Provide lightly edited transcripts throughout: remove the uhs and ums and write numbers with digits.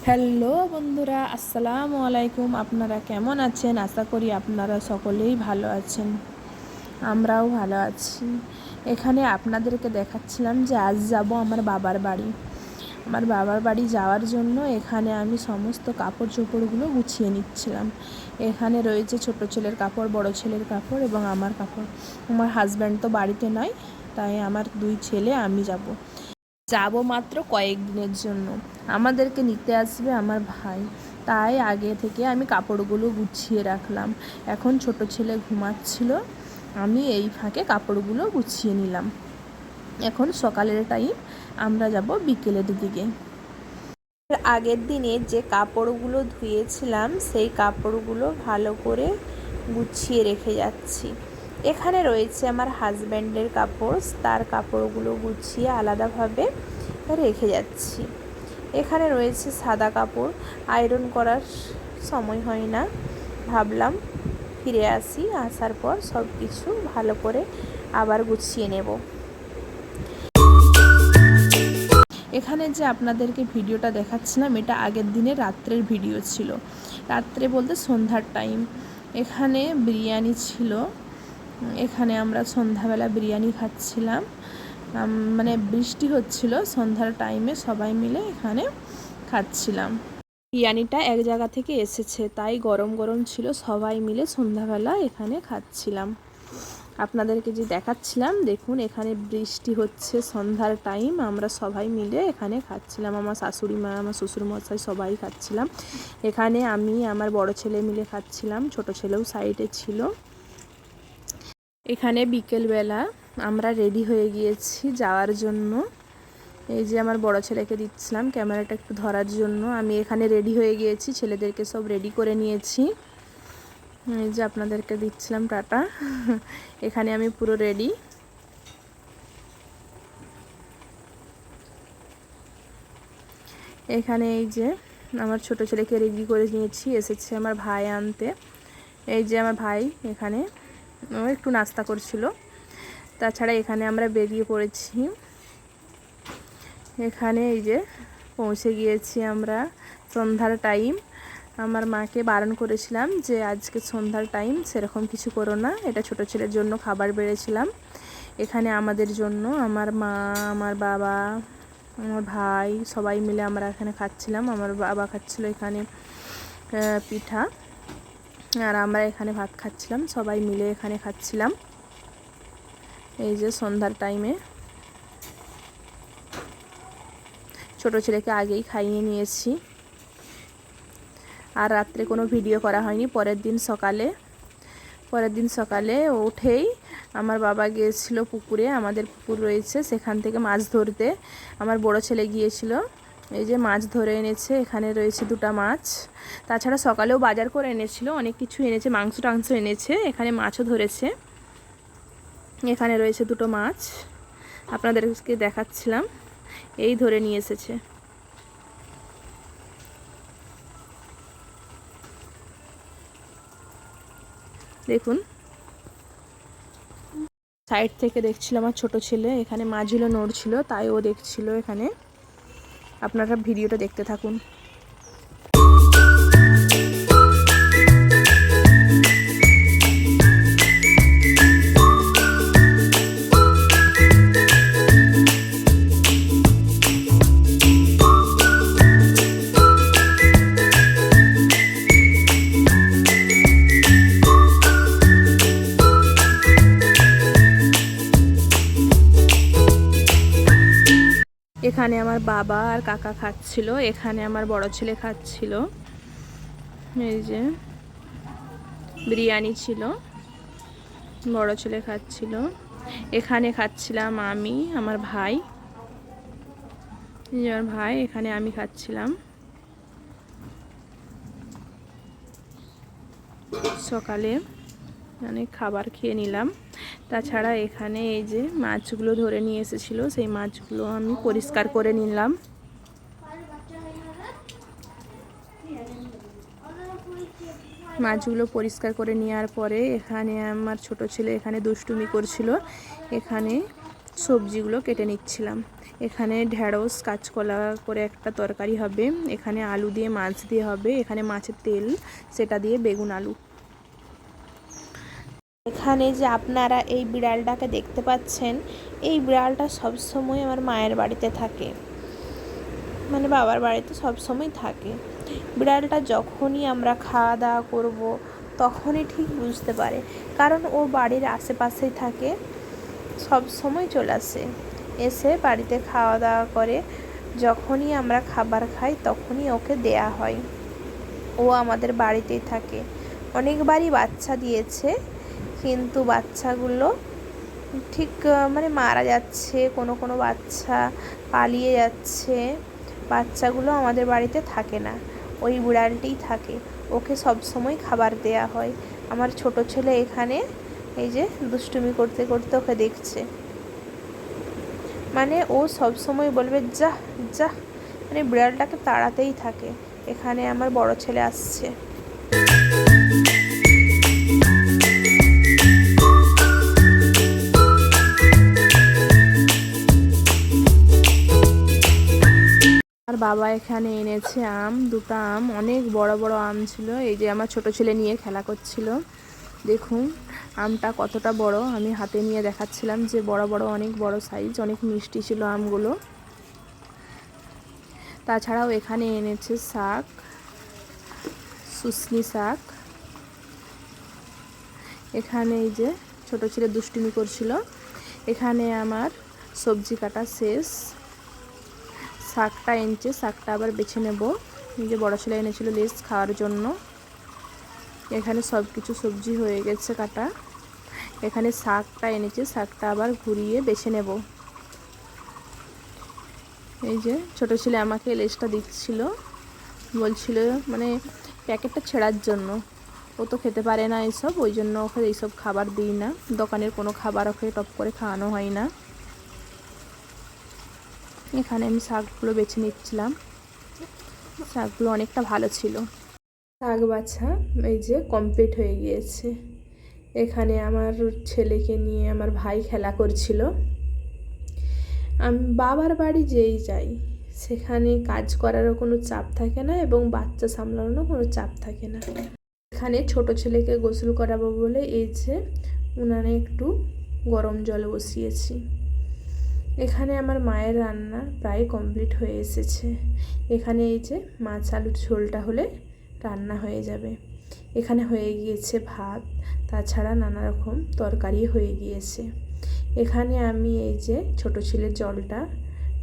Hello বন্ধুরা, আসসালামু আলাইকুম। আপনারা কেমন আছেন? আশা করি আপনারা সকলেই ভালো আছেন। আমরাও ভালো আছি। এখানে আপনাদেরকে দেখাচ্ছিলাম যে আজ যাব আমার বাবার বাড়ি। আমার বাবার বাড়ি যাওয়ার জন্য এখানে আমি সমস্ত কাপড় চোপড়গুলো গুছিয়ে নিচ্ছিলাম। এখানে রয়েছে ছোট ছেলের কাপড়, বড় ছেলের কাপড় এবং আমার কাপড়। আমার হাজব্যান্ড তো বাড়িতে নয়, তাই আমার দুই ছেলে আমি যাব মাত্র কয়েকদিনের জন্য। আমাদেরকে নিতে আসবে আমার ভাই, তাই আগে থেকে আমি কাপড়গুলো গুছিয়ে রাখলাম। এখন ছোট ছেলে ঘুমাচ্ছিল, আমি এই ফাঁকে কাপড়গুলো গুছিয়ে নিলাম। এখন সকালের টাইম, আমরা যাব বিকেলের দিকে। আগের দিনে যে কাপড়গুলো ধুয়েছিলাম সেই কাপড়গুলো ভালো করে গুছিয়ে রেখে যাচ্ছি। এখানে রয়েছে আমার হাজব্যান্ডের কাপড়, তার কাপড়গুলো গুছিয়ে আলাদাভাবে রেখে যাচ্ছি। এখানে রয়েছে সাদা কাপড়, আয়রন করার সময় হয় না, ভাবলাম ফিরে আসি, আসার পর সব কিছু ভালো করে আবার গুছিয়ে নেব। এখানে যে আপনাদেরকে ভিডিওটা দেখাচ্ছিলাম, এটা আগের দিনে রাত্রের ভিডিও ছিল। রাত্রে বলতে সন্ধ্যার টাইম। এখানে বিরিয়ানি ছিল, এখানে আমরা সন্ধ্যাবেলা বিরিয়ানি খাচ্ছিলাম। মানে বৃষ্টি হচ্ছিল, সন্ধ্যার টাইমে সবাই মিলে এখানে খাচ্ছিলাম। বিরিয়ানিটা এক জায়গা থেকে এসেছে, তাই গরম গরম ছিল, সবাই মিলে সন্ধ্যাবেলা এখানে খাচ্ছিলাম। আপনাদেরকে যে দেখাচ্ছিলাম, দেখুন এখানে বৃষ্টি হচ্ছে, সন্ধ্যার টাইম, আমরা সবাই মিলে এখানে খাচ্ছিলাম। আমার শাশুড়ি মা, আমার শ্বশুরমশাই সবাই খাচ্ছিলাম। এখানে আমি আমার বড় ছেলে মিলে খাচ্ছিলাম, ছোট ছেলেও সাইডে ছিল। এখানে বিকেলবেলা আমরা রেডি হয়ে গিয়েছি যাওয়ার জন্য। এই যে আমার বড় ছেলেকে দিচ্ছিলাম ক্যামেরাটা একটু ধরার জন্য। আমি এখানে রেডি হয়ে গিয়েছি, ছেলেদেরকে সব রেডি করে নিয়েছি। এই যে আপনাদেরকে দিচ্ছিলাম টাটা। এখানে আমি পুরো রেডি। এখানে এই যে আমার ছোট ছেলেকে রেডি করে নিয়েছি, এসেছে আমার ভাই আনতে। এই যে আমার ভাই এখানে একটু নাস্তা করছিল। তাছাড়া এখানে আমরা বেরিয়ে পড়েছি। এখানে এই যে পৌঁছে গিয়েছি আমরা সন্ধ্যার টাইম। আমার মাকে বারণ করেছিলাম যে আজকে সন্ধ্যার টাইম, সেরকম কিছু করো না, এটা ছোট ছেলের জন্য খাবার বেড়েছিলাম। এখানে আমাদের জন্য আমার মা, আমার বাবা, আমার ভাই সবাই মিলে আমরা এখানে খাচ্ছিলাম। আমার বাবা খাচ্ছিল এখানে পিঠা, আর আমরা এখানে ভাত খাচ্ছিলাম, সবাই মিলে এখানে খাচ্ছিলাম। এই যে সন্ধ্যার টাইমে ছোট ছেলেকে আগেই খাইয়ে নিয়েছি, আর রাত্রে কোনো ভিডিও করা হয়নি। পরের দিন সকালে উঠেই আমার বাবা গিয়েছিল পুকুরে, আমাদের পুকুর রয়েছে, সেখান থেকে মাছ ধরতে আমার বড় ছেলে গিয়েছিল। এই যে মাছ ধরে এনেছে, এখানে রয়েছে 2টা মাছ। তাছাড়া সকালেও বাজার করে এনেছিল, অনেক কিছু এনেছে, মাংস টাংস এনেছে, এখানে মাছও ধরেছে। এখানে রয়েছে 2টো মাছ, আপনাদেরকে দেখাচ্ছিলাম, এই ধরে নিয়ে এসেছে। দেখুন সাইড থেকে দেখছিল আমার ছোট ছেলে, এখানে মাছগুলো নড়ছিল, তাই ও দেখছিল এখানে। আপনারা ভিডিওটা দেখতে থাকুন। এখানে আমার বাবা আর কাকা খাচ্ছিল, এখানে আমার বড় ছেলে খাচ্ছিল। এই যে বিরিয়ানি ছিল, বড় ছেলে খাচ্ছিল। এখানে খাচ্ছিলাম আমি, আমার ভাই, আমার ভাই, এখানে আমি খাচ্ছিলাম। সকালে অনেক খাবার খেয়ে নিলাম। তাছাড়া এখানে এই যে মাছগুলো ধরে নিয়ে এসেছিলো, সেই মাছগুলো আমি পরিষ্কার করে নিলাম। মাছগুলো পরিষ্কার করে নেওয়ার পরে এখানে আমার ছোট ছেলে এখানে দুষ্টুমি করছিল, এখানে সবজিগুলো কেটে নিচ্ছিলাম। এখানে ঢেঁড়স কাঁচকলা করে একটা তরকারি হবে, এখানে আলু দিয়ে মাছ দিয়ে হবে, এখানে মাছের তেল, সেটা দিয়ে বেগুন আলু। এখানে যে আপনারা এই বিড়ালটাকে দেখতে পাচ্ছেন, এই বিড়ালটা সবসময় আমার মায়ের বাড়িতে থাকে, মানে বাবার বাড়িতে সবসময় থাকে। বিড়ালটা যখনই আমরা খাওয়া দাওয়া করব তখনই ঠিক বুঝতে পারে, কারণ ও বাড়ির আশেপাশেই থাকে, সব সময় চলে আসে, এসে বাড়িতে খাওয়া দাওয়া করে। যখনই আমরা খাবার খাই তখনই ওকে দেয়া হয়। ও আমাদের বাড়িতেই থাকে। অনেকবারই বাচ্চা দিয়েছে, কিন্তু বাচ্চাগুলো ঠিক মানে মারা যাচ্ছে, কোনো কোনো বাচ্চা পালিয়ে যাচ্ছে। বাচ্চাগুলো আমাদের বাড়িতে থাকে না, ওই বিড়ালটিই থাকে। ওকে সব সময় খাবার দেয়া হয়। আমার ছোট ছেলে এখানে এই যে দুষ্টুমি করতে করতে ওকে দেখছে, মানে ও সব সময় বলবে যা যা, মানে বিড়ালটাকে তাড়াতেই থাকে। এখানে আমার বড় ছেলে আসছে। আর বাবা এখানে এনেছে আম, দুটো আম, অনেক বড় বড় আম ছিল। এই যে আমার ছোট ছেলে নিয়ে খেলা করছিল। দেখুন আমটা কতটা বড়, আমি হাতে নিয়ে দেখাচ্ছিলাম যে বড় বড়, অনেক বড় সাইজ, অনেক মিষ্টি ছিল আমগুলো। তাছাড়াও এখানে এনেছে শাক, শুশনি শাক। এখানে এই যে ছোট ছেলে দুষ্টুমি করছিল। এখানে আমার সবজি কাটা শেষ, শাকটা এনেছে, শাকটা আবার বেছে নেব। এই যে বড় ছেলে এনেছিল লেস খাওয়ার জন্য। এখানে সব কিছু সবজি হয়ে গেছে কাটা। এখানে শাকটা এনেছে, শাকটা আবার ঘুরিয়ে বেছে নেব। এই যে ছোট ছেলে আমাকে লেসটা দিচ্ছিল, বলছিল মানে প্যাকেটটা ছেঁড়ার জন্য। ও তো খেতে পারে না এইসব, ওই জন্য ওকে এইসব খাবার দিই না, দোকানের কোনো খাবার ওকে টপ করে খাওয়ানো হয় না। এখানে আমি শাকগুলো বেছে নিচ্ছিলাম, শাকগুলো অনেকটা ভালো ছিল। শাক বাছা এই যে কমপ্লিট হয়ে গিয়েছে। এখানে আমার ছেলেকে নিয়ে আমার ভাই খেলা করছিল। আমি বাবার বাড়ি যেই যাই সেখানে কাজ করারও কোনো চাপ থাকে না, এবং বাচ্চা সামলানোরও কোনো চাপ থাকে না। এখানে ছোট ছেলেকে গোসল করাবো বলে এই যে উনানে একটু গরম জল বসিয়েছি। এখানে আমার মায়ের রান্না প্রায় কমপ্লিট হয়ে এসেছে। এখানে এই যে মাছ আলুর ঝোলটা হলে রান্না হয়ে যাবে। এখানে হয়ে গিয়েছে ভাত, তাছাড়া নানা রকম তরকারি হয়ে গিয়েছে। এখানে আমি এই যে ছোট ছেলের জলটা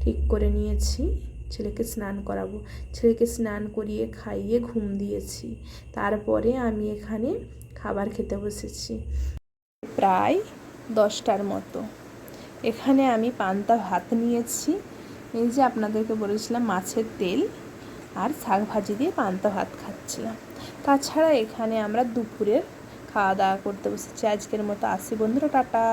ঠিক করে নিয়েছি, ছেলেকে স্নান করাবো। ছেলেকে স্নান করিয়ে খাইয়ে ঘুম দিয়েছি। তারপরে আমি এখানে খাবার খেতে বসেছি প্রায় 10টার মতো। এখানে আমি পান্তা ভাত নিয়েছি, এই যে আপনাদেরকে বলেছিলাম মাছের তেল আর শাক ভাজি দিয়ে পান্তা ভাত খাচ্ছিলাম। তাছাড়া এখানে আমরা দুপুরের খাওয়া দাওয়া করতে বসেছি। আজকের মতো আসি বন্ধুরা, টাটা।